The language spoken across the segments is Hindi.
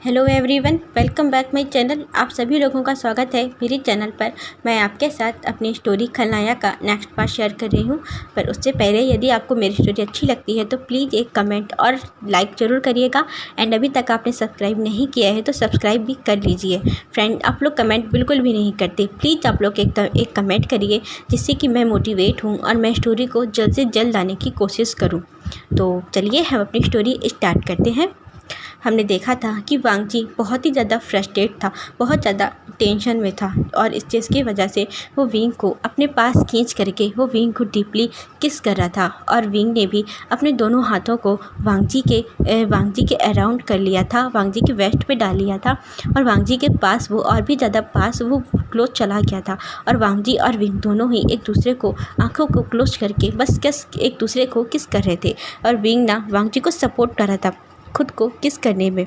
Hello everyone, welcome back my channel. आप सभी लोगों का स्वागत है मेरे चैनल पर। मैं आपके साथ अपनी स्टोरी खलनायक का नेक्स्ट पार्ट शेयर कर रही हूं। पर उससे पहले यदि आपको मेरी स्टोरी अच्छी लगती है तो प्लीज़ एक कमेंट और लाइक ज़रूर करिएगा। एंड अभी तक आपने सब्सक्राइब नहीं किया है तो सब्सक्राइब भी कर लीजिए। फ्रेंड, आप लोग कमेंट बिल्कुल भी नहीं करते, प्लीज़ आप लोग एक कमेंट करिए जिससे कि मैं मोटिवेट हूँ और मैं स्टोरी को जल्द से जल्द लाने की कोशिश करूँ। तो चलिए हम अपनी स्टोरी स्टार्ट करते हैं। हमने देखा था कि वांगजी बहुत ही ज़्यादा फ्रस्ट्रेट था, बहुत ज़्यादा टेंशन में था और इस चीज़ की वजह से वो विंग को अपने पास खींच करके वो विंग को डीपली किस कर रहा था। और विंग ने भी अपने दोनों हाथों को वांगजी के अराउंड कर लिया था, वांगजी के वेस्ट पे डाल लिया था और वांगजी के पास वो और भी ज़्यादा पास वो क्लोज चला गया था। और वांगजी और विंग दोनों ही एक दूसरे को आँखों को क्लोज करके बस एक दूसरे को किस कर रहे थे और विंग ना वांगजी को सपोर्ट कर रहा था खुद को किस करने में।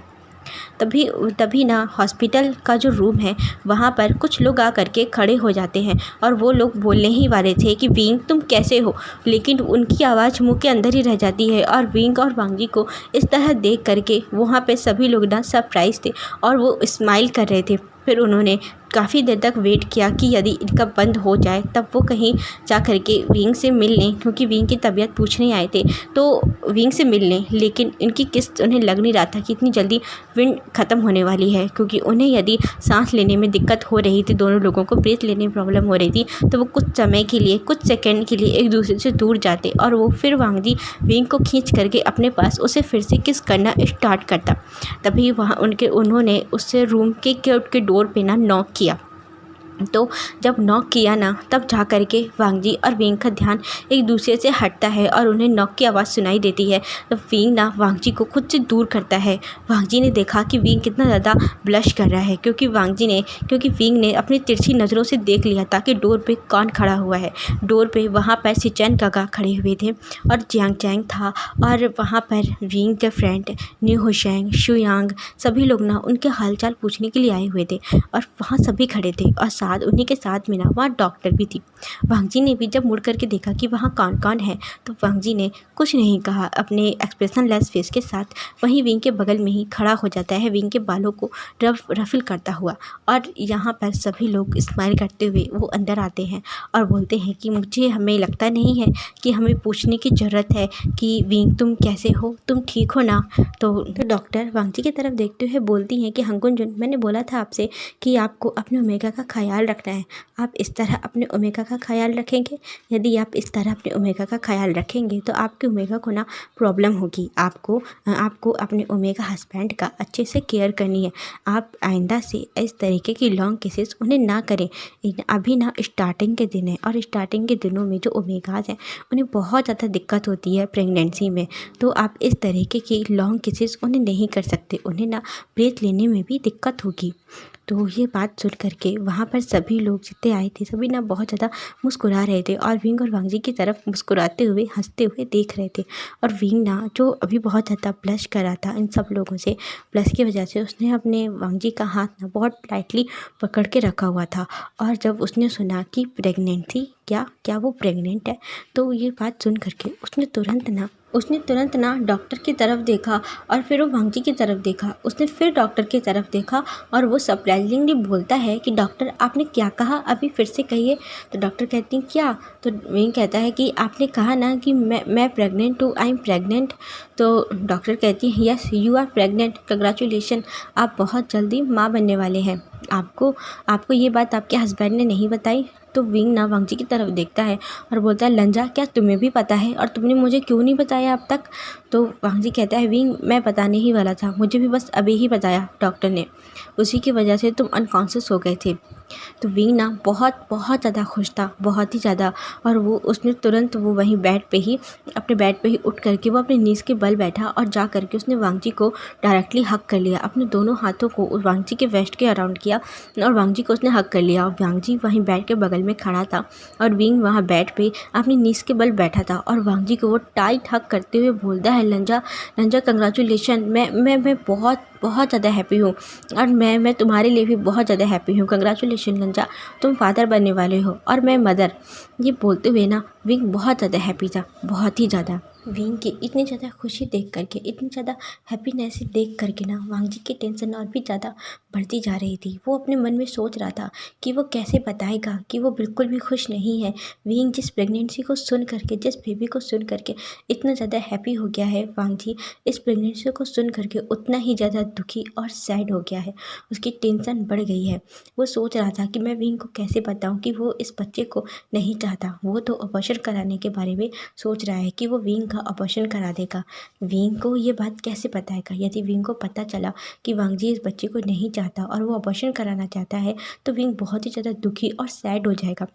तभी ना हॉस्पिटल का जो रूम है वहाँ पर कुछ लोग आ करके खड़े हो जाते हैं और वो लोग बोलने ही वाले थे कि विंग तुम कैसे हो, लेकिन उनकी आवाज़ मुंह के अंदर ही रह जाती है। और विंग और वांगजी को इस तरह देख करके वहाँ पे सभी लोग ना सरप्राइज थे और वो स्माइल कर रहे थे। फिर उन्होंने काफ़ी देर तक वेट किया कि यदि इनका बंद हो जाए तब वो कहीं जा कर के विंग से मिल लें, क्योंकि विंग की तबीयत पूछने आए थे तो विंग से मिल लें। लेकिन इनकी किस्त उन्हें लग नहीं रहा था कि इतनी जल्दी विंड ख़त्म होने वाली है, क्योंकि उन्हें यदि सांस लेने में दिक्कत हो रही थी, दोनों लोगों को ब्रीथ लेने में प्रॉब्लम हो रही थी, तो वो कुछ समय के लिए, कुछ सेकेंड के लिए एक दूसरे से दूर जाते और वो फिर वांगजी विंग को खींच करके अपने पास उसे फिर से किस करना स्टार्ट करता। तभी वहाँ उन्होंने उससे रूम के डोर पे ना नॉक किया। तो जब नॉक किया ना तब जा कर के वांगजी और विंग का ध्यान एक दूसरे से हटता है और उन्हें नॉक की आवाज़ सुनाई देती है। तब विंग ना वांगजी को खुद से दूर करता है। वांगजी ने देखा कि विंग कितना ज़्यादा ब्लश कर रहा है, क्योंकि विंग ने अपनी तिरछी नज़रों से देख लिया था कि डोर पे कौन खड़ा हुआ है। डोर पे वहाँ पर सिचेन काका खड़े हुए थे और जियांग चैंग था और वहाँ पर विंग के फ्रेंड न्यू होशैंग, शुयांग, सभी लोग ना उनके हालचाल पूछने के लिए आए हुए थे और वहाँ सभी खड़े थे। और उन्हीं के साथ में ना वहाँ डॉक्टर भी थी। वांगजी ने भी जब मुड़ करके देखा कि वहाँ कौन कौन है तो वांगजी ने कुछ नहीं कहा, अपने एक्सप्रेशन लेस फेस के साथ वहीं विंग के बगल में ही खड़ा हो जाता है, विंग के बालों को रफल करता हुआ। और यहाँ पर सभी लोग स्माइल करते हुए वो अंदर आते हैं और बोलते हैं कि हमें लगता नहीं है कि हमें पूछने की ज़रूरत है कि विंग तुम कैसे हो, तुम ठीक हो ना। तो डॉक्टर वांगजी की तरफ देखते हुए बोलती हैं कि हंगुन जुन, मैंने बोला था आपसे कि आपको अपने ओमेगा का ख्याल रखना है। आप इस तरह अपने ओमेगा का ख्याल रखेंगे, यदि आप इस तरह अपने ओमेगा का ख्याल रखेंगे तो आपके ओमेगा को ना प्रॉब्लम होगी। आपको अपने ओमेगा हस्बैंड का अच्छे से केयर करनी है। आप आइंदा से इस तरीके की लॉन्ग केसेस उन्हें ना करें। अभी ना स्टार्टिंग के दिन है और स्टार्टिंग के दिनों में जो ओमेगाज हैं उन्हें बहुत ज़्यादा दिक्कत होती है प्रेगनेंसी में। तो आप इस तरीके की लॉन्ग केसेस उन्हें नहीं कर सकते, उन्हें ना ब्रीथ लेने में भी दिक्कत होगी। तो ये बात सुन करके वहाँ पर सभी लोग जितने आए थे सभी ना बहुत ज़्यादा मुस्कुरा रहे थे और विंग और वांगजी की तरफ मुस्कुराते हुए हंसते हुए देख रहे थे। और विंग ना जो अभी बहुत ज़्यादा ब्लश कर रहा था इन सब लोगों से, ब्लश की वजह से उसने अपने वांगजी का हाथ ना बहुत लाइटली पकड़ के रखा हुआ था। और जब उसने सुना कि प्रेगनेंसी क्या वो प्रेग्नेंट है, तो ये बात सुन करके उसने तुरंत ना डॉक्टर की तरफ देखा और फिर वो वांगजी की तरफ देखा। उसने फिर डॉक्टर की तरफ देखा और वो सरप्राइजिंगली बोलता है कि डॉक्टर आपने क्या कहा, अभी फिर से कहिए। तो डॉक्टर कहती हैं क्या, तो विंग कहता है कि आपने कहा ना कि मैं प्रेग्नेंट हूँ, आई एम प्रेग्नेंट। तो डॉक्टर कहती है yes you are pregnant, congratulation, आप बहुत जल्दी माँ बनने वाले हैं। आपको ये बात आपके हस्बैंड ने नहीं बताई। तो विंग ना वांगजी की तरफ देखता है और बोलता है लंजा, क्या तुम्हें भी पता है और तुमने मुझे क्यों नहीं बताया अब तक। तो वांगजी कहता है विंग, मैं बताने ही वाला था, मुझे भी बस अभी ही बताया डॉक्टर ने, उसी की वजह से तुम अनकॉन्शियस हो गए थे। तो विंग ना बहुत बहुत ज़्यादा खुश था, बहुत ही ज़्यादा। और उसने तुरंत वो वहीं अपने बेड पे ही उठ करके वो अपने नीज़ के बल बैठा और जा करके उसने वांगजी को डायरेक्टली हक कर लिया, अपने दोनों हाथों को वांगजी के वेस्ट के अराउंड किया और वांगजी को उसने हक कर लिया। और वांगजी वहीं बेड के बगल में खड़ा था और विंग वहाँ बेड पे अपनी नीज़ के बल बैठा था और वांगजी को वो टाइट हक करते हुए बोलता है लंजा कंग्रेचुलेशन, मैं बहुत बहुत ज़्यादा हैप्पी हूँ और मैं तुम्हारे लिए भी बहुत ज़्यादा हैप्पी हूँ। कंग्रेचुलेशन लंजा, तुम फादर बनने वाले हो और मैं मदर। ये बोलते हुए ना विंग बहुत ज़्यादा हैप्पी था, बहुत ही ज़्यादा। विंग की इतनी ज़्यादा खुशी देख करके, इतनी ज़्यादा हैप्पीनेस देख करके ना वांग जी की टेंशन और भी ज़्यादा बढ़ती जा रही थी। वो अपने मन में सोच रहा था कि वो कैसे बताएगा कि वो बिल्कुल भी खुश नहीं है। विंग जिस प्रेगनेंसी को सुन करके, जिस बेबी को सुन करके इतना ज़्यादा हैप्पी हो गया है, वांग जी इस प्रेगनेंसी को सुन करके उतना ही ज़्यादा दुखी और सैड हो गया है। उसकी टेंशन बढ़ गई है। वो सोच रहा था कि मैं विंग को कैसे बताऊँ कि वो इस बच्चे को नहीं चाहता। वो तो अबॉर्शन कराने के बारे में सोच रहा है कि वो विंग का अबॉर्शन करा देगा। विंग को ये बात कैसे बताएगा? यदि विंग को पता चला कि वांग जी इस बच्चे को नहीं चाहता और वो अबॉर्शन कराना चाहता है, तो विंग बहुत ही ज़्यादा दुखी और सैड हो जाएगा।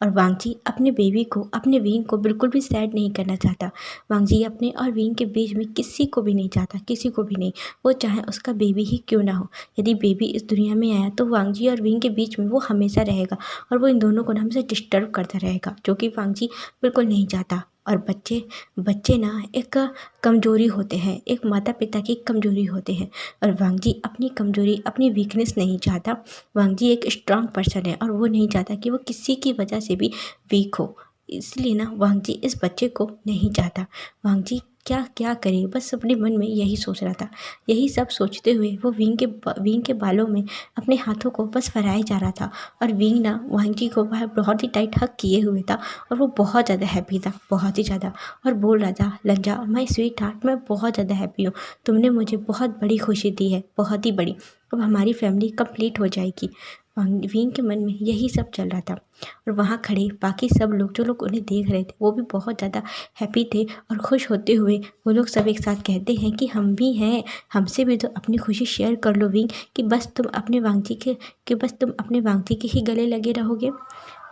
और वांग जी अपने बेबी को, अपने विंग को बिल्कुल भी सैड नहीं करना चाहता। वांग जी अपने और विंग के बीच में किसी को भी नहीं चाहता, किसी को भी नहीं। वो चाहे उसका बेबी ही क्यों ना हो। यदि बेबी इस दुनिया में आया तो वांग जी और विंग के बीच में वो हमेशा रहेगा और वो इन दोनों को ना हमेशा डिस्टर्ब करता रहेगा, जो कि वांग जी बिल्कुल नहीं चाहता। और बच्चे बच्चे ना एक कमज़ोरी होते हैं, एक माता पिता की कमज़ोरी होते हैं। और वांग जी अपनी कमज़ोरी, अपनी वीकनेस नहीं चाहता। वांग जी एक स्ट्रांग पर्सन है और वो नहीं चाहता कि वो किसी की वजह से भी वीक हो। इसलिए ना वांग जी इस बच्चे को नहीं चाहता। वांग जी क्या क्या करे, बस अपने मन में यही सोच रहा था। यही सब सोचते हुए वो विंग के बालों में अपने हाथों को बस फहराए जा रहा था। और विंग ना वांग जी को वह बहुत ही टाइट हग किए हुए था और वो बहुत ज़्यादा हैप्पी था, बहुत ही ज़्यादा। और बोल रहा था, लंजा माय स्वीट हार्ट, मैं बहुत ज़्यादा हैप्पी हूँ। तुमने मुझे बहुत बड़ी खुशी दी है, बहुत ही बड़ी। अब हमारी फैमिली कंप्लीट हो जाएगी। विंग के मन में यही सब चल रहा था। और वहाँ खड़े बाकी सब लोग, जो लोग उन्हें देख रहे थे, वो भी बहुत ज़्यादा हैप्पी थे और खुश होते हुए वो लोग सब एक साथ कहते हैं कि हम भी हैं, हमसे भी तो अपनी खुशी शेयर कर लो विंग, कि बस तुम अपने वांग जी के ही गले लगे रहोगे।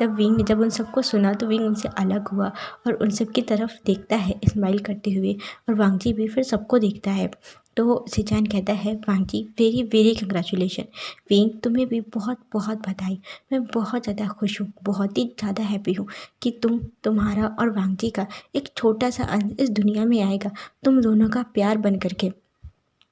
तब विंग ने जब उन सबको सुना तो विंग उनसे अलग हुआ और उन सब की तरफ देखता है स्माइल करते हुए। और वांग जी भी फिर सबको देखता है। तो सिजान कहता है, वांग जी वेरी वेरी कंग्रेचुलेशन। विंग तुम्हें भी बहुत बहुत बधाई। मैं बहुत ज़्यादा खुश हूँ, बहुत ही ज़्यादा हैप्पी हूँ कि तुम्हारा और वांग जी का एक छोटा सा अंश इस दुनिया में आएगा, तुम दोनों का प्यार बन करके।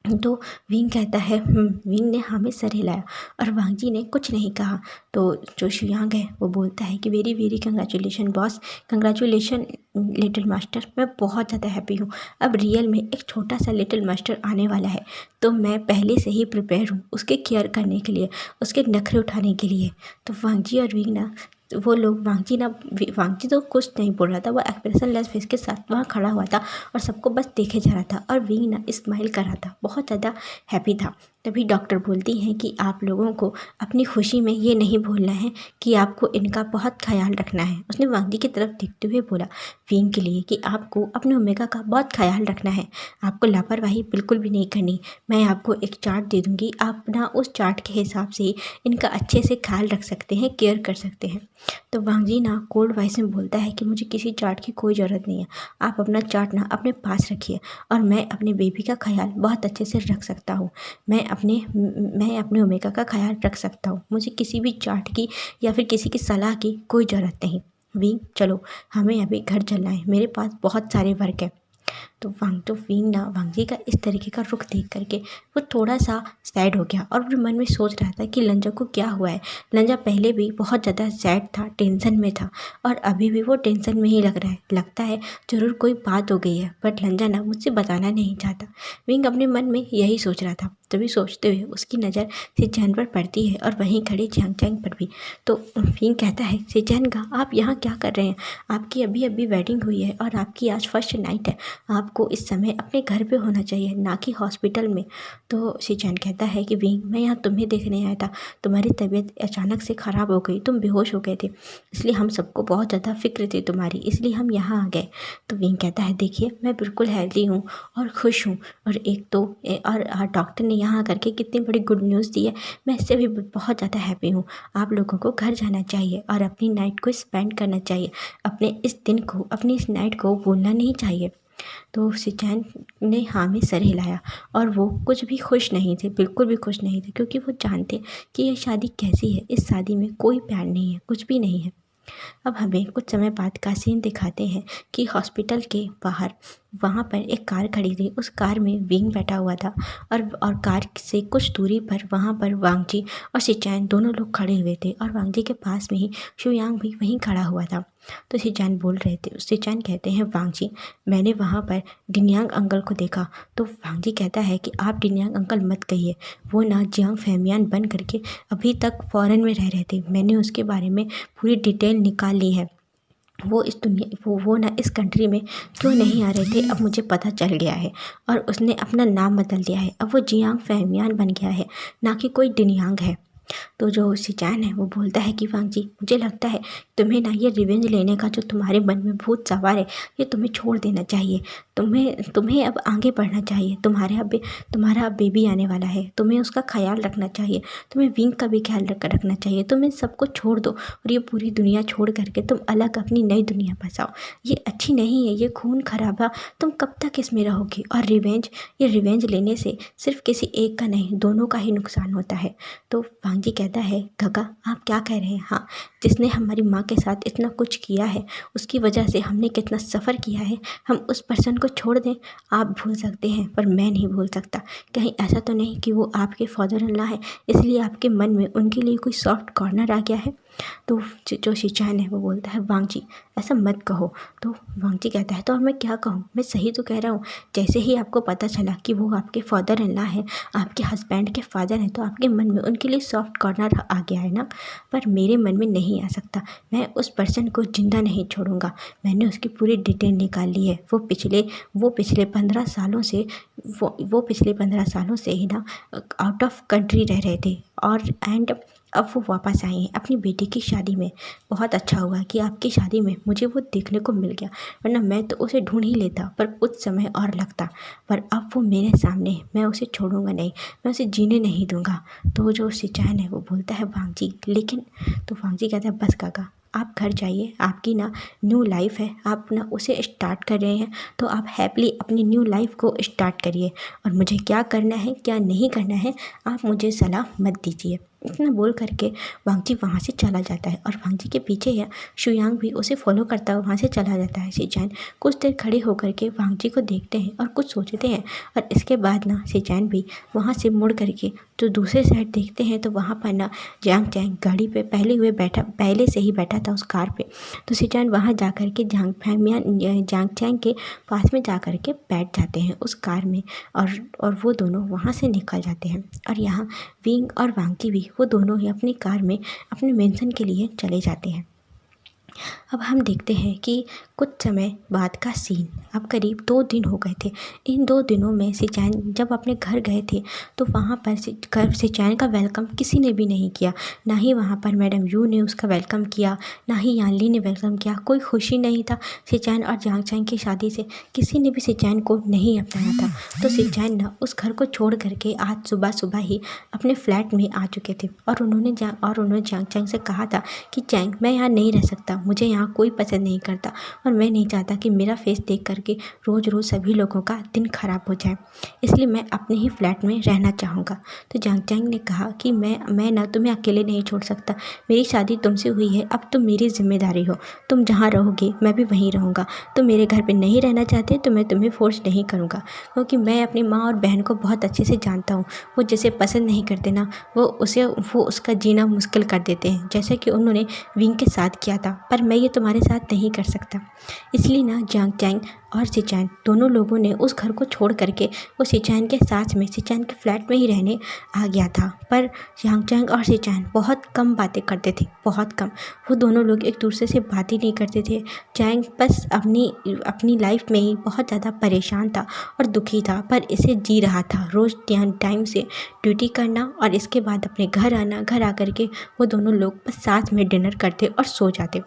तो विंग कहता है, विंग ने हाँ में सर हिलाया और वांग जी ने कुछ नहीं कहा। तो जो शुयांग है वो बोलता है कि very very congratulation boss, congratulation little master, मैं बहुत ज़्यादा हैप्पी हूँ। अब रियल में एक छोटा सा लिटिल मास्टर आने वाला है, तो मैं पहले से ही प्रिपेयर हूँ उसके केयर करने के लिए, उसके नखरे उठाने के लिए। तो वांग जी और विंग ना, वो लोग, वांग जी तो कुछ नहीं बोल रहा था, वो एक्सप्रेशन लेस फेस के साथ वहाँ खड़ा हुआ था और सबको बस देखे जा रहा था। और विंग ना स्माइल कर रहा था, बहुत ज़्यादा हैप्पी था। तभी डॉक्टर बोलती हैं कि आप लोगों को अपनी खुशी में ये नहीं भूलना है कि आपको इनका बहुत ख्याल रखना है। उसने वांग जी की तरफ देखते हुए बोला विंग के लिए कि आपको अपने ओमेगा का बहुत ख्याल रखना है, आपको लापरवाही बिल्कुल भी नहीं करनी। मैं आपको एक चार्ट दे दूँगी, आप ना उस चार्ट के हिसाब से इनका अच्छे से ख्याल रख सकते हैं, केयर कर सकते हैं। तो वांग जी ना कोल्ड वॉइस में बोलता है कि मुझे किसी चार्ट की कोई ज़रूरत नहीं है, आप अपना चार्ट ना अपने पास रखिए और मैं अपने बेबी का ख्याल बहुत अच्छे से रख सकता हूँ। मैं अपने ओमेगा का ख्याल रख सकता हूँ। मुझे किसी भी चार्ट की या फिर किसी की सलाह की कोई ज़रूरत नहीं। विंग चलो, हमें अभी घर चलना है, मेरे पास बहुत सारे वर्क है। तो विंग ना वांग जी का इस तरीके का रुख देख करके वो थोड़ा सा सैड हो गया और अपने मन में सोच रहा था कि लंजा को क्या हुआ है। लंजा पहले भी बहुत ज़्यादा सैड था, टेंशन में था और अभी भी वो टेंशन में ही लग रहा है। लगता है ज़रूर कोई बात हो गई है, बट लंजा ना मुझसे बताना नहीं चाहता। विंग अपने मन में यही सोच रहा था। तभी सोचते हुए उसकी नज़र सिचैन पर पड़ती है और वहीं खड़े जियांग पर भी। तो विंग कहता है, सिचैन का आप यहाँ क्या कर रहे हैं? आपकी अभी अभी वेडिंग हुई है और आपकी आज फर्स्ट नाइट है, आपको इस समय अपने घर पे होना चाहिए, ना कि हॉस्पिटल में। तो सिचैन कहता है कि विंग, मैं यहाँ तुम्हें देखने आया था, तुम्हारी तबीयत अचानक से ख़राब हो गई, तुम बेहोश हो गए थे, इसलिए हम सबको बहुत ज़्यादा फिक्र थी तुम्हारी, इसलिए हम यहाँ आ गए। तो विंग कहता है, देखिए मैं बिल्कुल हेल्दी हूँ और खुश हूँ और डॉक्टर ने यहाँ करके कितनी बड़ी गुड न्यूज़ दी है, मैं इससे भी बहुत ज़्यादा हैप्पी हूँ। आप लोगों को घर जाना चाहिए और अपनी नाइट को स्पेंड करना चाहिए, अपने इस दिन को, अपनी इस नाइट को भूलना नहीं चाहिए। तो सिचैन ने हाँ में सर हिलाया और वो कुछ भी खुश नहीं थे, बिल्कुल भी खुश नहीं थे, क्योंकि वो जानते कि ये शादी कैसी है, इस शादी में कोई प्यार नहीं है, कुछ भी नहीं है। अब हमें कुछ समय बाद का सीन दिखाते हैं कि हॉस्पिटल के बाहर वहाँ पर एक कार खड़ी थी, उस कार में विंग बैठा हुआ था और कार से कुछ दूरी पर वहाँ पर वांग जी और सिचैन दोनों लोग खड़े हुए थे और वांग जी के पास में ही शुयांग भी वहीं खड़ा हुआ था। तो सिचान बोल रहे थे। सिचान कहते हैं वांग जी, मैंने वहाँ पर डिन्यांग अंकल को देखा। तो वांग जी कहता है कि आप डिन्यांग अंकल मत कहिए, वो ना जियांग फैमियान बन करके अभी तक फ़ॉरेन में रह रहे थे। मैंने उसके बारे में पूरी डिटेल निकाल ली है। वो इस दुनिया वो ना इस कंट्री में क्यों नहीं आ रहे थे, अब मुझे पता चल गया है। और उसने अपना नाम बदल दिया है, अब वो जियांग फैमियान बन गया है, ना कि कोई डिन्यांग है। तो जो सिचान है वो बोलता है कि वांग जी, मुझे लगता है तुम्हें ना ये रिवेंज लेने का जो तुम्हारे मन में भूत सवार है, ये तुम्हें छोड़ देना चाहिए। तुम्हें अब आगे बढ़ना चाहिए। तुम्हारा अब बेबी आने वाला है, तुम्हें उसका ख्याल रखना चाहिए, तुम्हें विंग का भी ख्याल रखना चाहिए। तुम इन सबको छोड़ दो और ये पूरी दुनिया छोड़ करके तुम अलग अपनी नई दुनिया बसाओ। ये अच्छी नहीं है, ये खून खराबा, तुम कब तक इसमें रहोगी। और ये रिवेंज लेने से सिर्फ किसी एक का नहीं, दोनों का ही नुकसान होता है। तो वांग जी कहता है, काका आप क्या कह रहे हैं? हाँ, जिसने हमारी माँ के साथ इतना कुछ किया है, उसकी वजह से हमने कितना सफ़र किया है, हम उस पर्सन को छोड़ दें? आप भूल सकते हैं पर मैं नहीं भूल सकता। कहीं ऐसा तो नहीं कि वो आपके फादर इन लॉ है, इसलिए आपके मन में उनके लिए कोई सॉफ्ट कॉर्नर आ गया है? तो जो सिचान है वो बोलता है, वांग जी ऐसा मत कहो। तो वांग जी कहता है, तो और मैं क्या कहूँ, मैं सही तो कह रहा हूँ। जैसे ही आपको पता चला कि वो आपके फादर इन लॉ है, आपके हस्बैंड के फादर हैं, तो आपके मन में उनके लिए सॉफ्ट कॉर्नर आ गया है ना। पर मेरे मन में नहीं आ सकता, मैं उस पर्सन को ज़िंदा नहीं छोड़ूंगा। मैंने उसकी पूरी डिटेल निकाल ली है। वो पिछले 15 सालों से वो पिछले 15 सालों से ही ना आउट ऑफ कंट्री रह रहे थे, और अब वो वापस आए हैं अपनी बेटी की शादी में। बहुत अच्छा हुआ कि आपकी शादी में मुझे वो देखने को मिल गया, वरना मैं तो उसे ढूंढ ही लेता, पर कुछ समय और लगता। पर अब वो मेरे सामने है, मैं उसे छोड़ूंगा नहीं, मैं उसे जीने नहीं दूंगा। तो जो सिचान है वो बोलता है, वांग जी लेकिन। तो वांग जी कहता है, बस काका आप घर जाइए, आपकी ना न्यू लाइफ है, आप ना उसे स्टार्ट कर रहे हैं, तो आप हैप्पली अपनी न्यू लाइफ को स्टार्ट करिए। और मुझे क्या करना है क्या नहीं करना है आप मुझे सलाह मत दीजिए। इतना बोल करके वांग जी वहाँ से चला जाता है, और वांग जी के पीछे या शुयांग भी उसे फॉलो करता हुआ वहाँ से चला जाता है। सिचान कुछ देर खड़े होकर के वांग जी को देखते हैं और कुछ सोचते हैं, और इसके बाद ना सिचान भी वहाँ से मुड़ करके जो दूसरे साइड देखते हैं, तो वहाँ पर ना जियांग चैंग गाड़ी पे पहले से ही बैठा था उस कार पे। तो सिचान वहाँ जा कर के जियांग चैंग के पास में जा कर के बैठ जाते हैं उस कार में, और वो दोनों वहाँ से निकल जाते हैं। और यहाँ विंग और वांग जी भी वो दोनों ही अपनी कार में अपने मेंशन के लिए चले जाते हैं। अब हम देखते हैं कि कुछ समय बाद का सीन। अब करीब 2 दिन हो गए थे। इन 2 दिनों में सिचान जब अपने घर गए थे, तो वहाँ पर सिचान का वेलकम किसी ने भी नहीं किया। ना ही वहाँ पर मैडम यू ने उसका वेलकम किया, ना ही यानली ने वेलकम किया। कोई खुशी नहीं था सिचान और जियांग चैंग की शादी से, किसी ने भी सिचान को नहीं अपनाया था। तो सिचान ना उस घर को छोड़ करके आज सुबह ही अपने फ्लैट में आ चुके थे, और उन्होंने जियांग चैंग से कहा था कि चैंग मैं यहाँ नहीं रह सकता, मुझे यहाँ कोई पसंद नहीं करता, और मैं नहीं चाहता कि मेरा फेस देख करके रोज़ सभी लोगों का दिन खराब हो जाए, इसलिए मैं अपने ही फ्लैट में रहना चाहूँगा। तो जियांग चैंग ने कहा कि मैं ना तुम्हें अकेले नहीं छोड़ सकता, मेरी शादी तुमसे हुई है, अब तुम मेरी जिम्मेदारी हो, तुम जहाँ रहोगे मैं भी वहीं रहूँगा। तुम मेरे घर पे नहीं रहना चाहते तो मैं तुम्हें फोर्स नहीं करूँगा, क्योंकि मैं अपनी माँ और बहन को बहुत अच्छे से जानता हूँ। वो जिसे पसंद नहीं करते ना, वो उसका जीना मुश्किल कर देते हैं, जैसे कि उन्होंने विंग के साथ किया था। पर मैं ये तुम्हारे साथ नहीं कर सकता। इसलिए ना जियांग चैंग और सिचान दोनों लोगों ने उस घर को छोड़ करके वो सिचान के साथ में सिचान के फ्लैट में ही रहने आ गया था। पर जियांग चैंग और सिचान बहुत कम बातें करते थे, बहुत कम। वो दोनों लोग एक दूसरे से बात ही नहीं करते थे। चैंग बस अपनी लाइफ में ही बहुत ज़्यादा परेशान था और दुखी था, पर इसे जी रहा था। रोज़ टाइम से ड्यूटी करना और इसके बाद अपने घर आना, घर आकर के वो दोनों लोग बस साथ में डिनर करते और सो जाते।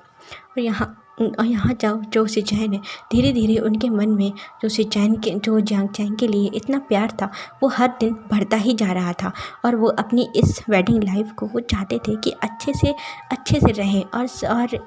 और यहाँ जो सिचान है, धीरे धीरे उनके मन में जो जियांग चैंग के लिए इतना प्यार था, वो हर दिन बढ़ता ही जा रहा था। और वो अपनी इस वेडिंग लाइफ को वो चाहते थे कि अच्छे से रहें, और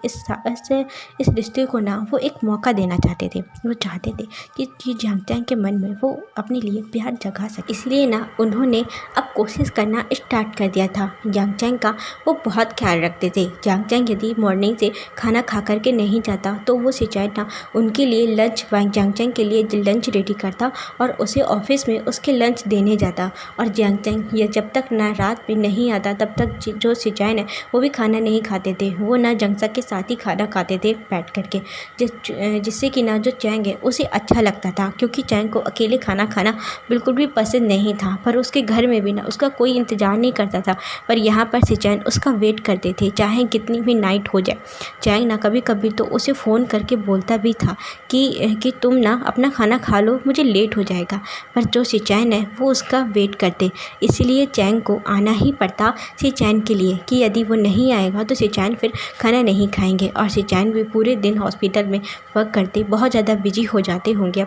इस रिश्ते को ना वो एक मौका देना चाहते थे। वो चाहते थे कि जियांग चैंग के मन में वो अपने लिए प्यार जगा सके, इसलिए ना उन्होंने अब कोशिश करना स्टार्ट कर दिया था। जियांग चैंग का वो बहुत ख्याल रखते थे। जियांग चैंग यदि मॉर्निंग से खाना खा करके नहीं नहीं जाता तो वो सिचैन ना उनके लिए लंच वांग जियांग के लिए लंच रेडी करता और उसे ऑफिस में उसके लंच देने जाता। और जियांग ये जब तक ना रात में नहीं आता तब तक जो सिचैन है वो भी खाना नहीं खाते थे। वो ना जंगसा के साथ ही खाना खाते थे बैठ करके, जिससे कि ना जो चैंग है उसे अच्छा लगता था, क्योंकि चैंग को अकेले खाना खाना बिल्कुल भी पसंद नहीं था। पर उसके घर में भी ना उसका कोई इंतज़ार नहीं करता था, पर यहाँ पर सिचैन उसका वेट करते थे चाहे कितनी भी नाइट हो जाए। चैंग ना कभी कभी तो उसे फ़ोन करके बोलता भी था कि तुम ना अपना खाना खा लो, मुझे लेट हो जाएगा। पर जो सिचैन है वो उसका वेट करते, इसलिए चैंग को आना ही पड़ता सिचैन के लिए, कि यदि वो नहीं आएगा तो सिचैन फिर खाना नहीं खाएंगे। और सिचैन भी पूरे दिन हॉस्पिटल में वर्क करते बहुत ज़्यादा बिजी हो जाते होंगे,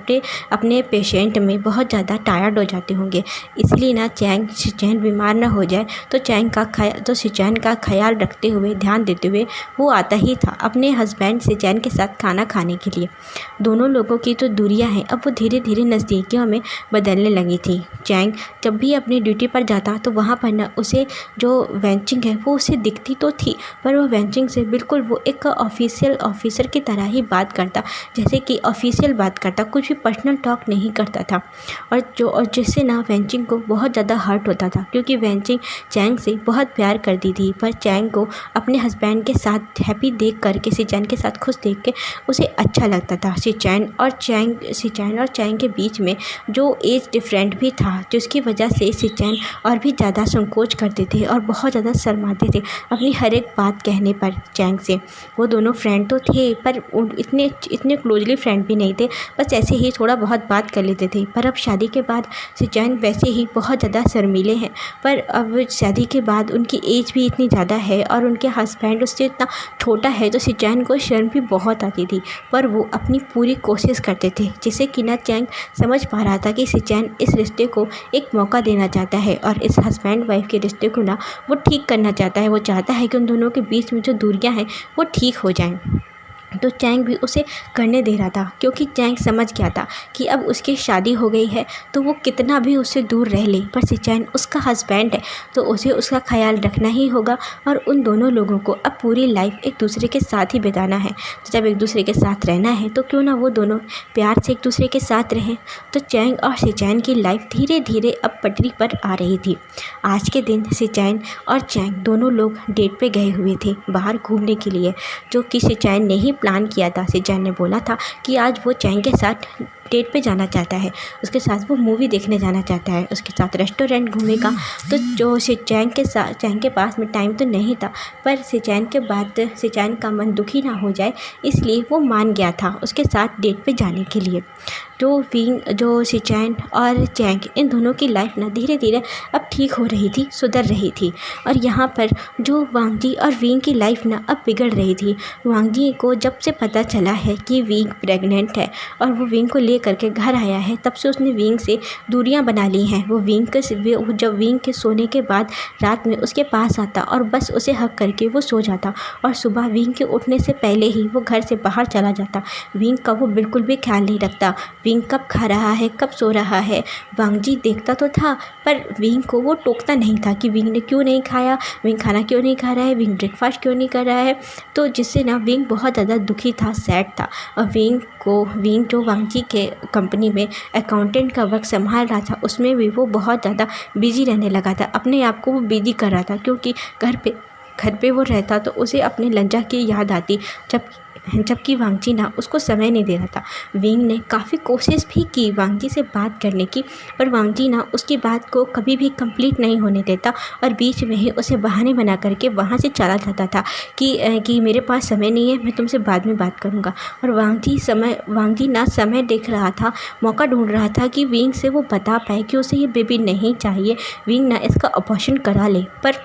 अपने पेशेंट में बहुत ज़्यादा टायर्ड हो जाते होंगे। इसलिए ना सिचैन बीमार ना हो जाए तो सिचैन का ख्याल रखते हुए, ध्यान देते हुए वो आता ही था अपने हस्बैंड सिचैन के साथ खाना खाने के लिए। दोनों लोगों की तो दूरियां हैं अब वो धीरे धीरे नज़दीकियों में बदलने लगी थी। चैंग जब भी अपनी ड्यूटी पर जाता तो वहाँ पर ना उसे जो वेंचिंग है वो उसे दिखती तो थी, पर वो वेंचिंग से बिल्कुल वो एक ऑफिशियल ऑफिसर की तरह ही बात करता, जैसे कि ऑफिशियल बात करता, कुछ भी पर्सनल टॉक नहीं करता था। और जिससे ना वेंचिंग को बहुत ज़्यादा हर्ट होता था, क्योंकि वेंचिंग चैंग से बहुत प्यार करती थी। पर चैंग को अपने हस्बैंड के साथ हैप्पी देख करके, सिचैन के साथ खुश देख के उसे अच्छा लगता था। सिचैन और चैंग के बीच में जो एज डिफरेंट भी था, जिसकी वजह से सिचैन और भी ज़्यादा संकोच करते थे और बहुत ज़्यादा शर्माते थे अपनी हर एक बात कहने पर चैंग से। वो दोनों फ्रेंड तो थे पर इतने क्लोजली फ्रेंड भी नहीं थे, बस ऐसे ही थोड़ा बहुत बात कर लेते थे। पर अब शादी के बाद सिचैन वैसे ही बहुत ज़्यादा शर्मीले हैं, पर अब शादी के बाद उनकी एज भी इतनी ज़्यादा है और उनके हस्बैंड उससे इतना छोटा है, तो सिचैन को शर्म भी बहुत आती थी। पर वो अपनी पूरी कोशिश करते थे, जिससे कि ना चैंग समझ पा रहा था कि सिचैन इस रिश्ते को एक मौका देना चाहता है और इस हस्बैंड वाइफ के रिश्ते को ना वो ठीक करना चाहता है। वो चाहता है कि उन दोनों के बीच में जो दूरियां हैं वो ठीक हो जाएं। तो चैंग भी उसे करने दे रहा था, क्योंकि चैंग समझ गया था कि अब उसकी शादी हो गई है तो वो कितना भी उससे दूर रह ले, पर सिचैन उसका हस्बैंड है तो उसे उसका ख्याल रखना ही होगा। और उन दोनों लोगों को अब पूरी लाइफ एक दूसरे के साथ ही बिताना है। तो जब एक दूसरे के साथ रहना है तो क्यों ना वो दोनों प्यार से एक दूसरे के साथ रहें। तो चैंग और सिचैन की लाइफ धीरे धीरे अब पटरी पर आ रही थी। आज के दिन सिचैन और चैंग दोनों लोग डेट पे गए हुए थे बाहर घूमने के लिए, जो कि सिचैन ने ही प्लान किया था। सिचैन ने बोला था कि आज वो चैंग के साथ डेट पे जाना चाहता है, उसके साथ वो मूवी देखने जाना चाहता है, उसके साथ रेस्टोरेंट घूमेगा। तो जो चैंग के पास में टाइम तो नहीं था, पर सिचैन के बाद सिचैन का मन दुखी ना हो जाए इसलिए वो मान गया था उसके साथ डेट पे जाने के लिए। जो सिचैन और चैंग इन दोनों की लाइफ ना धीरे धीरे अब ठीक हो रही थी, सुधर रही थी। और यहाँ पर जो वांगजी और विंग की लाइफ ना अब बिगड़ रही थी। वांगजी को जब से पता चला है कि विंग प्रेग्नेंट है और वो विंग को ले करके घर आया है, तब से उसने विंग से दूरियां बना ली हैं। वो जब विंग के सोने के बाद रात में उसके पास आता और बस उसे हक करके वो सो जाता, और सुबह विंग के उठने से पहले ही वो घर से बाहर चला जाता। विंग का वो बिल्कुल भी ख्याल नहीं रखता, विंग कब खा रहा है, कब सो रहा है। वांगजी देखता तो था, पर विंग को वो टोकता नहीं था कि विंग ने क्यों नहीं खाया, विंग खाना क्यों नहीं खा रहा है, विंग ब्रेकफास्ट क्यों नहीं कर रहा है। तो जिससे ना विंग बहुत ज़्यादा दुखी था, सैड था। और विंग जो वांगजी के कंपनी में अकाउंटेंट का वर्क संभाल रहा था, उसमें भी वो बहुत ज़्यादा बिजी रहने लगा था। अपने आप को वो बिजी कर रहा था, क्योंकि घर पे वो रहता तो उसे अपने लंजा की याद आती, जबकि वांगजी ना उसको समय नहीं दे रहा था। विंग ने काफ़ी कोशिश भी की वांगजी से बात करने की, पर वांगजी ना उसकी बात को कभी भी कंप्लीट नहीं होने देता और बीच में ही उसे बहाने बना करके वहाँ से चला जाता था कि मेरे पास समय नहीं है, मैं तुमसे बाद में बात करूँगा। और वांगजी ना समय देख रहा था, मौका ढूंढ रहा था कि विंग से वो बता पाए कि उसे ये बेबी नहीं चाहिए, विंग ना इसका ऑपरेशन करा ले। पर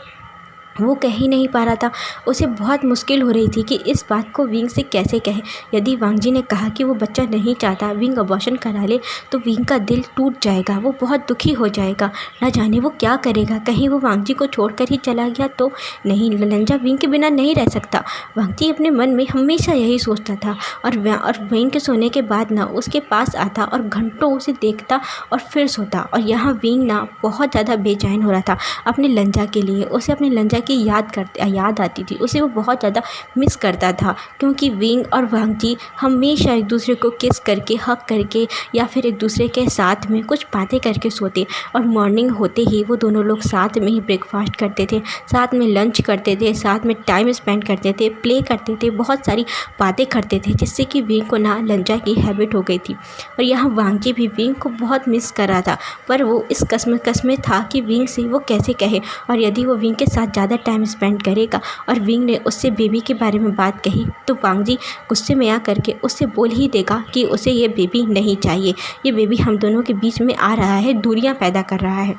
वो कह ही नहीं पा रहा था। उसे बहुत मुश्किल हो रही थी कि इस बात को विंग से कैसे कहे। यदि वांगजी ने कहा कि वो बच्चा नहीं चाहता, विंग अबॉर्शन करा ले, तो विंग का दिल टूट जाएगा, वो बहुत दुखी हो जाएगा। ना जाने वो क्या करेगा, कहीं वो वांगजी को छोड़कर ही चला गया तो नहीं। लंजा विंग के बिना नहीं रह सकता। वांगजी अपने मन में हमेशा यही सोचता था, और विंग के सोने के बाद ना उसके पास आता और घंटों उसे देखता और फिर सोता। और यहाँ विंग ना बहुत ज़्यादा बेचैन हो रहा था अपने लंजा के लिए। उसे अपने लंजा की याद आती थी। उसे वो बहुत ज़्यादा मिस करता था, क्योंकि विंग और वांगजी हमेशा एक दूसरे को किस करके, हग करके या फिर एक दूसरे के साथ में कुछ बातें करके सोते, और मॉर्निंग होते ही वो दोनों लोग साथ में ही ब्रेकफास्ट करते थे, साथ में लंच करते थे, साथ में टाइम स्पेंड करते थे, प्ले करते थे, बहुत सारी बातें करते थे, जिससे कि विंग को ना लंजा की हैबिट हो गई थी। और यहाँ वांगजी भी विंग को बहुत मिस कर रहा था, पर वो इस कस में था कि विंग से वो कैसे कहे, और यदि वो विंग के साथ ज़्यादा टाइम स्पेंड करेगा और विंग ने उससे बेबी के बारे में बात कही तो वांगजी गुस्से में आ करके उससे बोल ही देगा कि उसे ये बेबी नहीं चाहिए, ये बेबी हम दोनों के बीच में आ रहा है, दूरियां पैदा कर रहा है।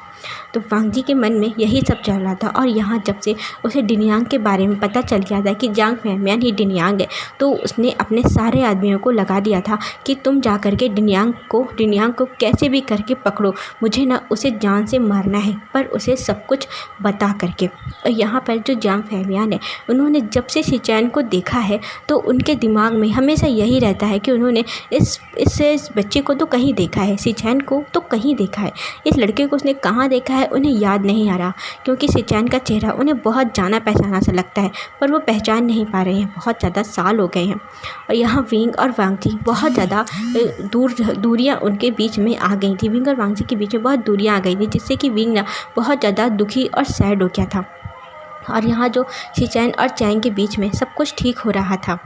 तो वांगजी के मन में यही सब चल रहा था। और यहाँ जब से उसे डिनयांग के बारे में पता चल गया था कि जांग फैमियान ही डिनयांग है, तो उसने अपने सारे आदमियों को लगा दिया था कि तुम जा कर के डिनयांग को कैसे भी करके पकड़ो, मुझे ना उसे जान से मारना है, पर उसे सब कुछ बता करके। और यहाँ पर जो जांग फैमियान है, उन्होंने जब से शिचैन को देखा है तो उनके दिमाग में हमेशा यही रहता है कि उन्होंने इस बच्चे को तो कहीं देखा है, शिचैन को तो कहीं देखा है, इस लड़के को उसने कहाँ देखा है उन्हें याद नहीं आ रहा, क्योंकि शिचैन का चेहरा उन्हें बहुत जाना पहचाना सा लगता है, पर वो पहचान नहीं पा रहे हैं, बहुत ज़्यादा साल हो गए हैं। और यहाँ विंग और वांगजी बहुत ज़्यादा दूरियाँ उनके बीच में आ गई थी, विंग और वांगजी के बीच में बहुत दूरियाँ आ गई थी, जिससे कि विंग ना बहुत ज़्यादा दुखी और सैड हो गया था। और यहाँ जो शिचैन और चैंग के बीच में सब कुछ ठीक हो रहा था।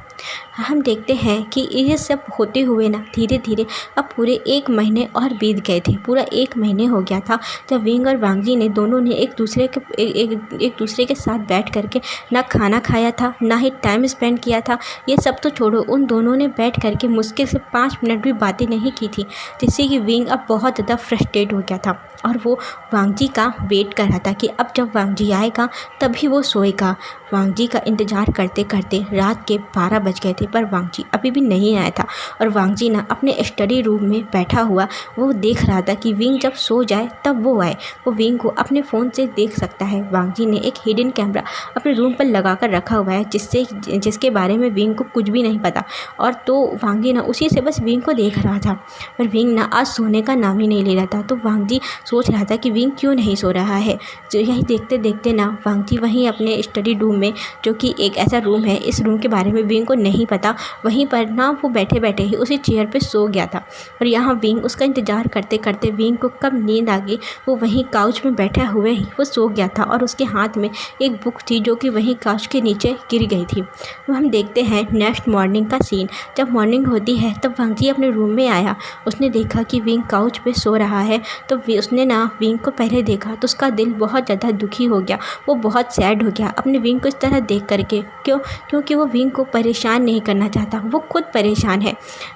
हम देखते हैं कि ये सब होते हुए ना धीरे धीरे अब पूरे 1 महीने और बीत गए थे। पूरा 1 महीने हो गया था जब विंग और वांगजी ने दोनों ने एक दूसरे के साथ बैठ करके ना खाना खाया था, ना ही टाइम स्पेंड किया था। ये सब तो छोड़ो, उन दोनों ने बैठ करके मुश्किल से 5 मिनट भी बातें नहीं की थी, जिससे कि विंग अब बहुत ज़्यादा फ्रस्ट्रेट हो गया था और वो वांगजी का वेट कर रहा था कि अब जब वांगजी आएगा तभी वो सोएगा। वांगजी का इंतज़ार करते करते रात के 12 बज गए थे, पर वांगजी अभी भी नहीं आया था। और वांगजी ना अपने स्टडी रूम में बैठा हुआ वो देख रहा था कि विंग जब सो जाए तब वो आए, वो विंग को अपने फ़ोन से देख सकता है। वांगजी ने एक हिडन कैमरा अपने रूम पर लगा कर रखा हुआ है, जिसके बारे में विंग को कुछ भी नहीं पता। और तो वांगजी ना उसी से बस विंग को देख रहा था, पर विंग ना आज सोने का नाम ही नहीं ले रहा था। तो वांगजी सोच रहा था कि विंग क्यों नहीं सो रहा है। जो यही देखते देखते ना वांगजी वहीं अपने स्टडी रूम में, जो कि एक ऐसा रूम है, इस रूम के बारे में विंग को नहीं पता, वहीं पर ना वो बैठे बैठे ही उसी चेयर पे सो गया था। और यहाँ विंग उसका इंतज़ार करते करते विंग को कब नींद आ गई, वो वहीं काउच में बैठा हुए ही वो सो गया था। और उसके हाथ में एक बुक थी जो कि वहीं काउच के नीचे गिर गई थी। तो हम देखते हैं नेक्स्ट मॉर्निंग का सीन। जब मॉर्निंग होती है तब वांगजी अपने रूम में आया, उसने देखा कि विंग काउच पे सो रहा है। तो उसने ना विंग को पहले देखा तो उसका दिल बहुत ज़्यादा दुखी हो गया, वो बहुत सैड हो गया अपने विंग को इस तरह देख करके। क्योंकि वो विंग को परेशान नहीं करना चाहता, वो खुद परेशान है,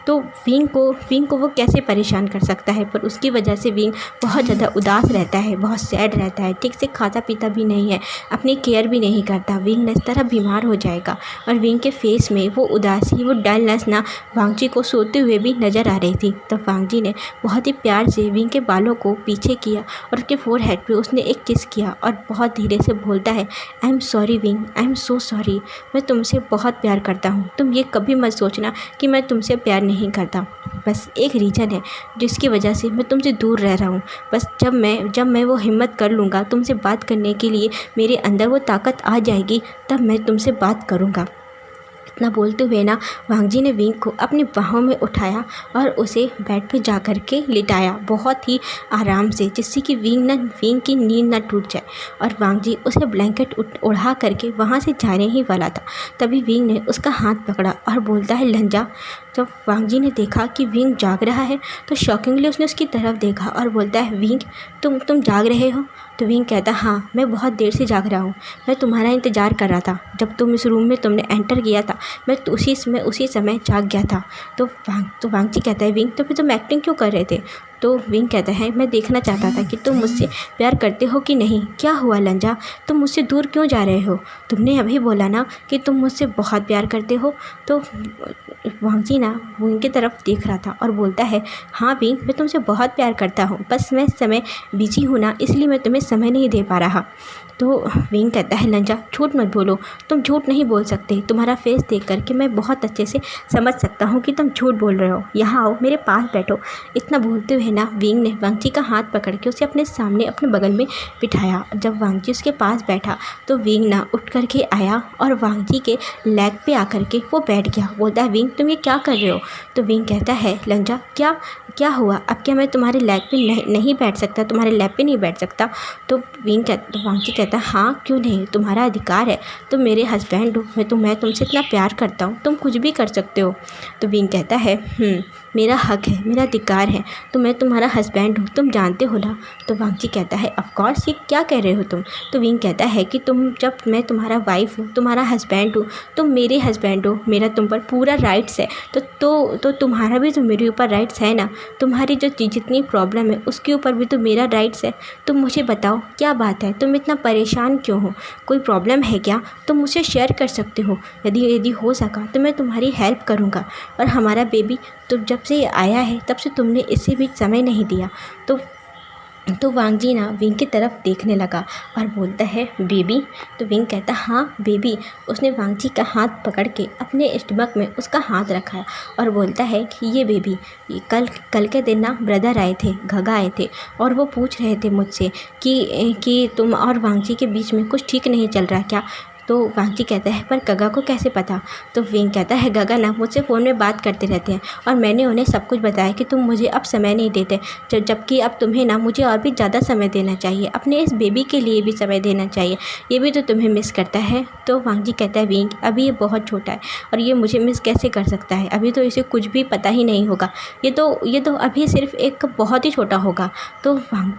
तो विंग को वो कैसे परेशान कर सकता है। पर उसकी वजह से विंग बहुत ज़्यादा उदास रहता है, बहुत सैड रहता है, ठीक से खाता पीता भी नहीं है, अपनी केयर भी नहीं करता। विंग ना इस तरह बीमार हो जाएगा। और विंग के फेस में वो उदासी, वो डलनेस ना वांगजी को सोते हुए भी नज़र आ रही थी। तब वांगजी ने बहुत ही प्यार से विंग के बालों को पीछे किया और उसके फोरहेड पे उसने एक किस किया और बहुत धीरे से बोलता है, I am sorry wing, I am so sorry, मैं तुमसे बहुत प्यार करता हूँ। तुम ये कभी मत सोचना कि मैं तुमसे प्यार नहीं करता, बस एक रीज़न है जिसकी वजह से मैं तुमसे दूर रह रहा हूँ। बस जब मैं वो हिम्मत कर लूँगा तुमसे बात करने के लिए, मेरे अंदर वो ताकत आ जाएगी, तब मैं तुमसे बात करूँगा। इतना बोलते हुए ना वांगजी ने विंग को अपनी बाहों में उठाया और उसे बेड पे जा कर के लिटाया बहुत ही आराम से, जिससे कि विंग की नींद ना टूट जाए। और वांगजी उसे ब्लैंकेट उड़ा करके वहाँ से जाने ही वाला था, तभी विंग ने उसका हाथ पकड़ा और बोलता है, लंजा। जब वांगजी ने देखा कि विंग जाग रहा है तो शॉकिंगली उसने उसकी तरफ देखा और बोलता है, विंग तुम जाग रहे हो? तो विंग कहता, हाँ मैं बहुत देर से जाग रहा हूँ, मैं तुम्हारा इंतज़ार कर रहा था। जब तुम इस रूम में तुमने एंटर किया था मैं तो उसी समय जाग गया था। तो वांगजी कहता है, विंग तो फिर तुम एक्टिंग क्यों कर रहे थे? तो विंग कहता है, मैं देखना चाहता था कि तुम मुझसे प्यार करते हो कि नहीं। क्या हुआ लंजा, तुम मुझसे दूर क्यों जा रहे हो? तुमने अभी बोला ना कि तुम मुझसे बहुत प्यार करते हो। तो वांगजी ना विंग की तरफ देख रहा था और बोलता है, हाँ विंग मैं तुमसे बहुत प्यार करता हूँ, बस मैं इस समय बिजी हूँ ना, इसलिए मैं तुम्हें समय नहीं दे पा रहा। तो विंग कहता है, लंजा झूठ मत बोलो, तुम झूठ नहीं बोल सकते, तुम्हारा फेस देख करके मैं बहुत अच्छे से समझ सकता हूँ कि तुम झूठ बोल रहे हो। यहाँ आओ, मेरे पास बैठो। इतना बोलते हुए ना विंग ने वांगची का हाथ पकड़ के उसे अपने सामने अपने बगल में बिठाया। जब वांगची उसके पास बैठा तो विंग ना उठ कर के आया और वांगची के लेग पे आकर के वो बैठ गया। बोलता है विंग तुम ये क्या कर रहे हो? तो विंग कहता है लंजा क्या क्या हुआ? अब क्या मैं तुम्हारे लेग पे नहीं बैठ सकता, तुम्हारे लैप पे नहीं बैठ सकता? तो वांगची कहता है हाँ क्यों नहीं, तुम्हारा अधिकार है, तुम मेरे हस्बैंड हो, मैं तुमसे इतना प्यार करता हूँ, तुम कुछ भी कर सकते हो। तो विंग कहता है मेरा हक है, मेरा अधिकार है, तो मैं तुम्हारा हस्बैंड हूँ, तुम जानते हो ना। तो वांगची कहता है ऑफ कोर्स, ये क्या कह रहे हो तुम? तो विंग कहता है कि जब मैं तुम्हारा वाइफ हूँ, तुम्हारा हस्बैंड हूँ, तुम मेरे हस्बैंड हो, मेरा तुम पर पूरा राइट्स है, तो तुम्हारा भी तो मेरे ऊपर राइट्स है ना। तुम्हारी जो जितनी प्रॉब्लम है उसके ऊपर भी तो मेरा राइट्स है। तुम मुझे बताओ क्या बात है, तुम इतना परेशान क्यों हो? कोई प्रॉब्लम है क्या? तुम मुझसे शेयर कर सकते हो, यदि हो सका तो मैं तुम्हारी हेल्प करूँगा। और हमारा बेबी तो जब से आया है तब से तुमने इसे भी समय नहीं दिया। तो वांगजी ना विंग की तरफ देखने लगा और बोलता है बेबी? तो विंग कहता हाँ बेबी। उसने वांगजी का हाथ पकड़ के अपने स्टमक में उसका हाथ रखा और बोलता है कि ये बेबी, कल के दिन ना ब्रदर आए थे, गगा आए थे और वो पूछ रहे थे मुझसे कि तुम और वांगजी के बीच में कुछ ठीक नहीं चल रहा क्या? तो वांगची कहता है पर गगा को कैसे पता? तो विंग कहता है गगा ना मुझसे फ़ोन में बात करते रहते हैं और मैंने उन्हें सब कुछ बताया कि तुम मुझे अब समय नहीं देते, जबकि अब तुम्हें ना मुझे और भी ज़्यादा समय देना चाहिए, अपने इस बेबी के लिए भी समय देना चाहिए, ये भी तो तुम्हें मिस करता है। तो वांगची कहता है विंग अभी ये बहुत छोटा है और ये मुझे मिस कैसे कर सकता है, अभी तो इसे कुछ भी पता ही नहीं होगा, ये तो अभी सिर्फ एक बहुत ही छोटा होगा। तो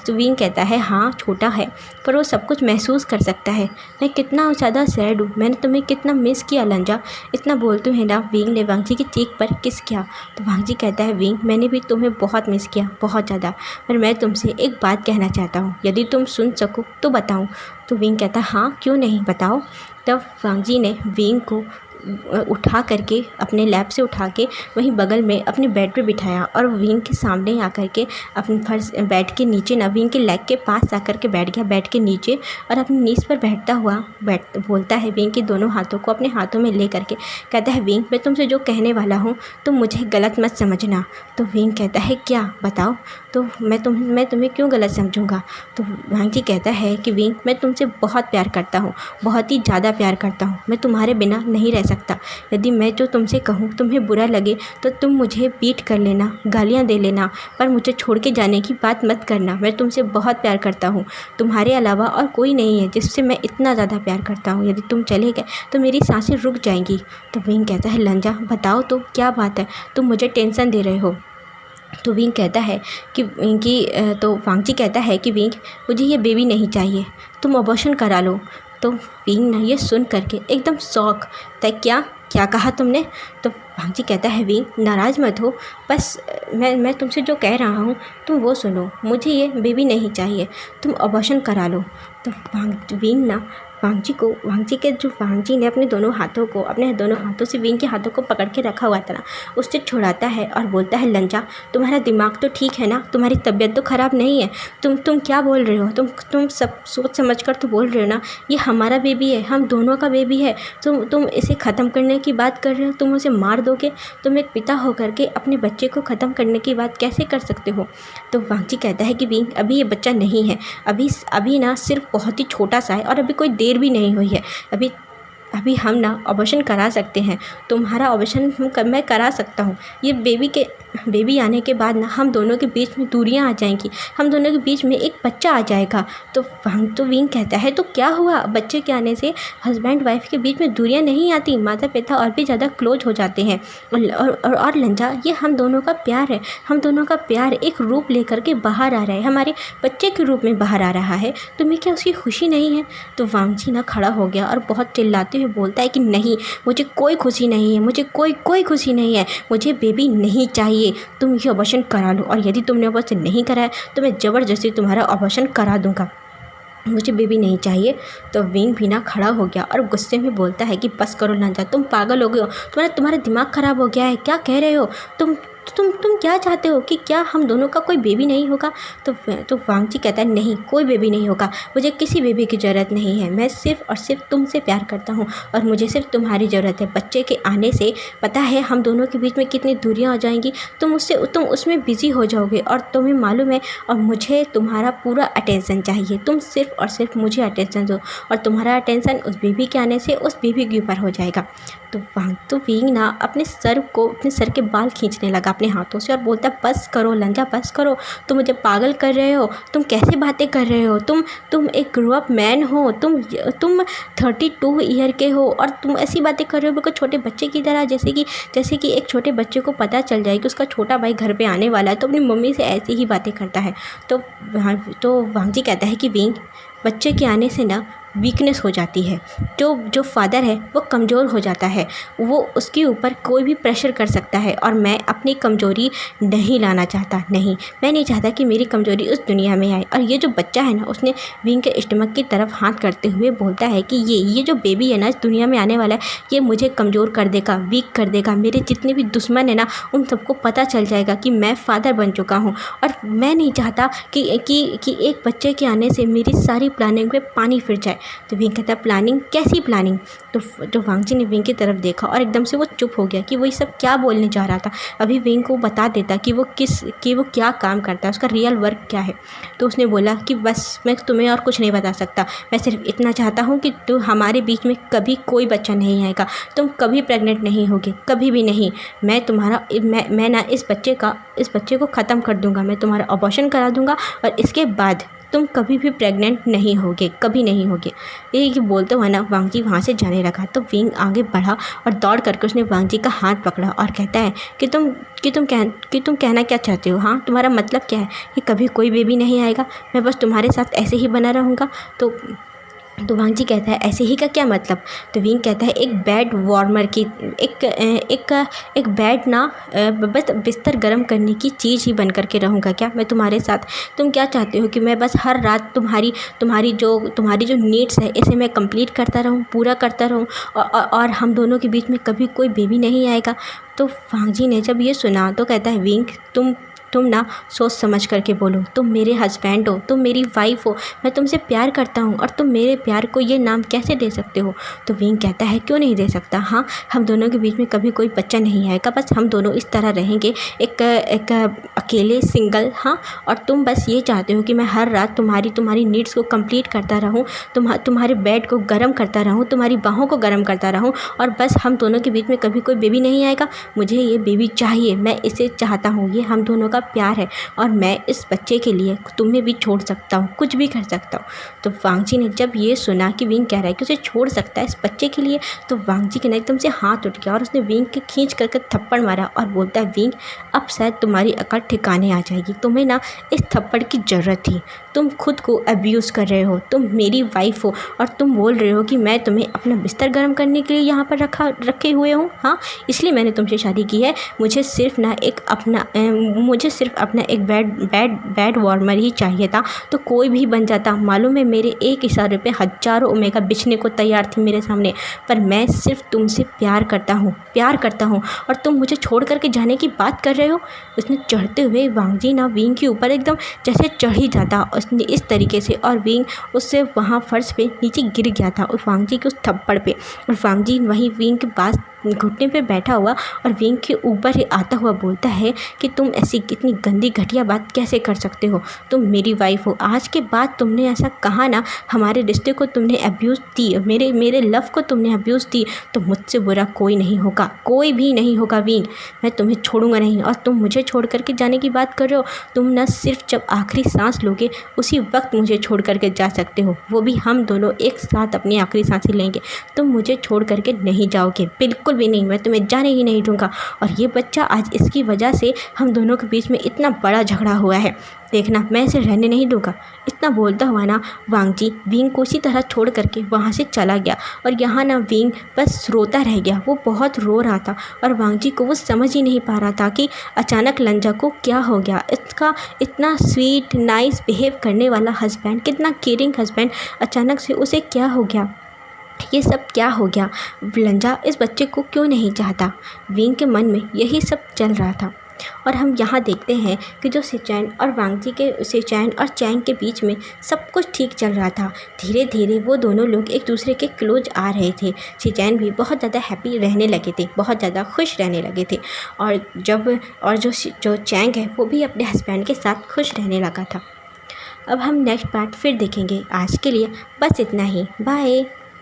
विंग कहता है हाँ छोटा है पर वो सब कुछ महसूस कर सकता है। मैं कितना ज़्यादा सैड हूँ, मैंने तुम्हें कितना मिस किया लंजा। इतना बोलते हैं ना विंग ने वांगजी की चीख पर किस किया। तो वांगजी कहता है विंग मैंने भी तुम्हें बहुत मिस किया, बहुत ज़्यादा, पर मैं तुमसे एक बात कहना चाहता हूँ, यदि तुम सुन सको तो बताऊँ। तो विंग कहता हाँ क्यों नहीं, बताओ। तब वांगजी ने विंग को उठा करके अपने लैब से उठा के वहीं बगल में अपने बेड पे बिठाया और विंग के सामने आकर के अपने फर्श बेड के नीचे ना विंग के लेग के पास आकर के बैठ गया, बेड के नीचे, और अपनी नीज़ पर बैठता हुआ बोलता है विंग के दोनों हाथों को अपने हाथों में ले करके कहता है विंग मैं तुमसे जो कहने वाला हूँ तुम मुझे गलत मत समझना। तो विंग कहता है क्या, बताओ। तो मैं तुम्हें क्यों गलत समझूंगा? तो वांगजी कहता है कि विंग मैं तुमसे बहुत प्यार करता हूँ, बहुत ही ज़्यादा प्यार करता हूँ, मैं तुम्हारे बिना नहीं रह सकता। यदि मैं जो तुमसे कहूँ तुम्हें बुरा लगे तो तुम मुझे बीट कर लेना, गालियाँ दे लेना, पर मुझे छोड़ के जाने की बात मत करना। मैं तुमसे बहुत प्यार करता हूँ, तुम्हारे अलावा और कोई नहीं है जिससे मैं इतना ज़्यादा प्यार करता हूँ। यदि तुम चले गए तो मेरी सांसें रुक जाएंगी। तो विंग कहता है लंजा बताओ तो क्या बात है, तुम मुझे टेंशन दे रहे हो। तो विंग कहता है तो वांगजी कहता है कि विंग मुझे ये बेबी नहीं चाहिए, तुम अबॉर्शन करा लो। तो विंग ना ये सुन करके एकदम शॉक था, क्या कहा तुमने? तो वांगजी कहता है विंग नाराज़ मत हो, बस मैं तुमसे जो कह रहा हूँ तुम वो सुनो, मुझे ये बेबी नहीं चाहिए, तुम अबॉर्शन करा लो। तो विंग ना वांगजी ने अपने दोनों हाथों से विंग के हाथों को पकड़ के रखा हुआ था ना, उससे छुड़ाता है और बोलता है लंजा तुम्हारा दिमाग तो ठीक है ना, तुम्हारी तबीयत तो ख़राब नहीं है, तुम क्या बोल रहे हो? तुम सब सोच समझ कर तो बोल रहे हो ना, ये हमारा बेबी है, हम दोनों का बेबी है, तुम इसे ख़त्म करने की बात कर रहे हो, तुम उसे मार दोगे, तुम एक पिता होकर के अपने बच्चे को ख़त्म करने की बात कैसे कर सकते हो? तो वांगजी कहता है कि विंग अभी ये बच्चा नहीं है, अभी ना सिर्फ बहुत ही छोटा सा है और अभी कोई देर भी नहीं हुई है, अभी हम ना ऑपरेशन करा सकते हैं, तुम्हारा ऑपरेशन मैं करा सकता हूँ। ये बेबी आने के बाद ना हम दोनों के बीच में दूरियाँ आ जाएंगी, हम दोनों के बीच में एक बच्चा आ जाएगा। तो विंग कहता है तो क्या हुआ, बच्चे के आने से हस्बैंड वाइफ के बीच में दूरियाँ नहीं आती, माता पिता और भी ज़्यादा क्लोज हो जाते हैं। और लंजा ये हम दोनों का प्यार है, हम दोनों का प्यार एक रूप लेकर के बाहर आ रहा है, हमारे बच्चे के रूप में बाहर आ रहा है, तुम्हें क्या उसकी खुशी नहीं है? तो वांगजी ना खड़ा हो गया और बहुत चिल्लाते हुए बोलता है कि नहीं, मुझे कोई खुशी नहीं है, मुझे कोई खुशी नहीं है, मुझे बेबी नहीं चाहिए, तुम ये ऑपरेशन करा लो, और यदि तुमने ऑपरेशन नहीं कराया तो मैं ज़बरदस्ती तुम्हारा ऑपरेशन करा दूंगा, मुझे बेबी नहीं चाहिए। तो विंग भी ना खड़ा हो गया और गुस्से में बोलता है कि बस करो लंजा, तुम पागल हो गए हो, तुम्हारा दिमाग ख़राब हो गया है, क्या कह रहे हो तुम क्या चाहते हो कि क्या हम दोनों का कोई बेबी नहीं होगा? तो वांग जी कहता है नहीं, कोई बेबी नहीं होगा, मुझे किसी बेबी की ज़रूरत नहीं है, मैं सिर्फ़ और सिर्फ तुमसे प्यार करता हूँ और मुझे सिर्फ तुम्हारी ज़रूरत है। बच्चे के आने से पता है हम दोनों के बीच में कितनी दूरियाँ हो जाएंगी, तुम उसमें बिज़ी हो जाओगे और तुम्हें मालूम है, और मुझे तुम्हारा पूरा अटेंशन चाहिए, तुम सिर्फ और सिर्फ मुझे अटेंशन दो और तुम्हारा अटेंशन उस बेबी के आने से उस बेबी के ऊपर हो जाएगा। तो विंग ना अपने सर के बाल खींचने लगा अपने हाथों से और बोलता बस करो लंजा, बस करो, तुम मुझे पागल कर रहे हो, तुम कैसे बातें कर रहे हो, तुम एक ग्रो अप मैन हो, तुम 32 ईयर के हो और तुम ऐसी बातें कर रहे हो बिल्कुल छोटे बच्चे की तरह, जैसे कि एक छोटे बच्चे को पता चल जाए कि उसका छोटा भाई घर पे आने वाला है तो अपनी मम्मी से ऐसी ही बातें करता है। तो वांग जी कहता है कि विंग, बच्चे के आने से ना वीकनेस हो जाती है, जो फादर है वो कमज़ोर हो जाता है, वो उसके ऊपर कोई भी प्रेशर कर सकता है और मैं अपनी कमज़ोरी नहीं लाना चाहता, नहीं, मैं नहीं चाहता कि मेरी कमज़ोरी उस दुनिया में आए। और ये जो बच्चा है ना, उसने विंग के स्टमक की तरफ हाथ करते हुए बोलता है कि ये जो बेबी है ना इस दुनिया में आने वाला है, ये मुझे कमज़ोर कर देगा, वीक कर देगा, मेरे जितने भी दुश्मन है ना उन सबको पता चल जाएगा कि मैं फादर बन चुका हूँ और मैं नहीं चाहता कि एक बच्चे के आने से मेरी सारी प्लानिंग पे पानी फिर जाए। तो विंग कहता है प्लानिंग, कैसी प्लानिंग? तो वांग जी ने विंग की तरफ देखा और एकदम से वो चुप हो गया कि वो ये सब क्या बोलने जा रहा था। अभी विंग को बता देता कि वो क्या काम करता है, उसका रियल वर्क क्या है। तो उसने बोला कि बस मैं तुम्हें और कुछ नहीं बता सकता, मैं सिर्फ इतना चाहता हूँ कि हमारे बीच में कभी कोई बच्चा नहीं आएगा, तुम कभी प्रेग्नेंट नहीं होगे, कभी भी नहीं। मैं ना इस बच्चे को ख़त्म कर दूँगा, मैं तुम्हारा अबॉर्शन करा दूँगा और इसके बाद तुम कभी भी प्रेग्नेंट नहीं होगे, कभी नहीं होगे। ये बोलते हुए ना वांग जी वहाँ से जाने लगा। तो विंग आगे बढ़ा और दौड़ करके उसने वांग जी का हाथ पकड़ा और कहता है कि तुम कहना क्या चाहते हो? हाँ, तुम्हारा मतलब क्या है कि कभी कोई बेबी नहीं आएगा, मैं बस तुम्हारे साथ ऐसे ही बना रहूँगा? तो वांग जी कहता है ऐसे ही का क्या मतलब? तो विंग कहता है एक बेड वार्मर की एक बेड ना बस बिस्तर गर्म करने की चीज़ ही बन करके रहूँगा क्या मैं तुम्हारे साथ? तुम क्या चाहते हो कि मैं बस हर रात तुम्हारी जो नीड्स है इसे मैं कंप्लीट करता रहूँ, पूरा करता रहूँ और हम दोनों के बीच में कभी कोई बेबी नहीं आएगा? तो वांग जी ने जब ये सुना तो कहता है विंग, तुम ना सोच समझ करके बोलो, तुम मेरे हस्बैंड हो, तुम मेरी वाइफ हो, मैं तुमसे प्यार करता हूँ और तुम मेरे प्यार को ये नाम कैसे दे सकते हो? तो विंग कहता है क्यों नहीं दे सकता, हाँ, हम दोनों के बीच में कभी कोई बच्चा नहीं आएगा, बस हम दोनों इस तरह रहेंगे, एक अकेले सिंगल, हाँ, और तुम बस ये चाहते हो कि मैं हर रात तुम्हारी नीड्स को कंप्लीट करता रहूँ, तुम्हारे बेड को गर्म करता रहूँ, तुम्हारी बाहों को गर्म करता रहूँ और बस हम दोनों के बीच में कभी कोई बेबी नहीं आएगा। मुझे ये बेबी चाहिए, मैं इसे चाहता हूँ, ये हम दोनों का प्यार है और मैं इस बच्चे के लिए तुम्हें भी छोड़ सकता हूँ, कुछ भी कर सकता हूँ। तो वांग जी ने जब ये सुना कि विंग कह रहा है कि उसे छोड़ सकता है इस बच्चे के लिए, तो वांग जी के ना एकदम से हाथ उठ गया और उसने विंग के खींच करके थप्पड़ मारा और बोलता है विंग, अब शायद तुम्हारी अकल ठिकाने आ जाएगी, तुम्हें ना इस थप्पड़ की ज़रूरत थी, तुम खुद को अब्यूज़ कर रहे हो, तुम मेरी वाइफ हो और तुम बोल रहे हो कि मैं तुम्हें अपना बिस्तर गर्म करने के लिए यहाँ पर रखे हुए हूँ, हाँ, इसलिए मैंने तुमसे शादी की है, मुझे सिर्फ अपना एक बेड वार्मर ही चाहिए था, तो कोई भी बन जाता, मालूम है मेरे एक इशारे पे हज़ारों ओमेगा बिछने को तैयार थी मेरे सामने, पर मैं सिर्फ तुमसे प्यार करता हूँ और तुम मुझे छोड़ करके जाने की बात कर रहे हो। उसने चढ़ते हुए वांग जी ना विंग के ऊपर एकदम जैसे चढ़ ही जाता उसने इस तरीके से, और विंग उससे वहाँ फर्श पे नीचे गिर गया था उस वांग जी के उस थप्पड़ पे, और वांग जी वहीं विंग के पास घुटने पे बैठा हुआ और विंग के ऊपर ही आता हुआ बोलता है कि तुम ऐसी कितनी गंदी घटिया बात कैसे कर सकते हो, तुम मेरी वाइफ हो, आज के बाद तुमने ऐसा कहा ना, हमारे रिश्ते को तुमने अब्यूज़ दी, मेरे लव को तुमने अब्यूज़ दी, तो मुझसे बुरा कोई नहीं होगा, कोई भी नहीं होगा विंग, मैं तुम्हें छोड़ूंगा नहीं। और तुम मुझे छोड़ करके जाने की बात कर रहे हो, तुम न सिर्फ जब आखिरी सांस लोगे उसी वक्त मुझे छोड़ करके जा सकते हो, वो भी हम दोनों एक साथ अपनी आखिरी सांसें लेंगे, तुम मुझे छोड़ करके नहीं जाओगे, बिल्कुल भी नहीं, मैं तुम्हें जाने ही नहीं दूंगा। और ये बच्चा आज इसकी वजह से हम दोनों के बीच में इतना बड़ा झगड़ा हुआ है, देखना मैं इसे रहने नहीं दूंगा। इतना बोलता हुआ ना वांग जी विंग को उसी तरह छोड़ करके वहाँ से चला गया और यहाँ ना विंग बस रोता रह गया, वो बहुत रो रहा था और वांग जी को वो समझ ही नहीं पा रहा था कि अचानक लंजा को क्या हो गया, इसका इतना स्वीट नाइस बिहेव करने वाला हस्बैंड, कितना केयरिंग हस्बैंड, अचानक से उसे क्या हो गया, ये सब क्या हो गया, लंजा इस बच्चे को क्यों नहीं चाहता। विंग के मन में यही सब चल रहा था और हम यहाँ देखते हैं कि जो सिचैन और वांगजी के सिचैन और चैंग के बीच में सब कुछ ठीक चल रहा था। धीरे धीरे वो दोनों लोग एक दूसरे के क्लोज आ रहे थे। सिचैन भी बहुत ज़्यादा हैप्पी रहने लगे थे, बहुत ज़्यादा खुश रहने लगे थे, और जो चैंग है वो भी अपने हस्बैंड के साथ खुश रहने लगा था। अब हम नेक्स्ट पार्ट फिर देखेंगे। आज के लिए बस इतना ही। बाय।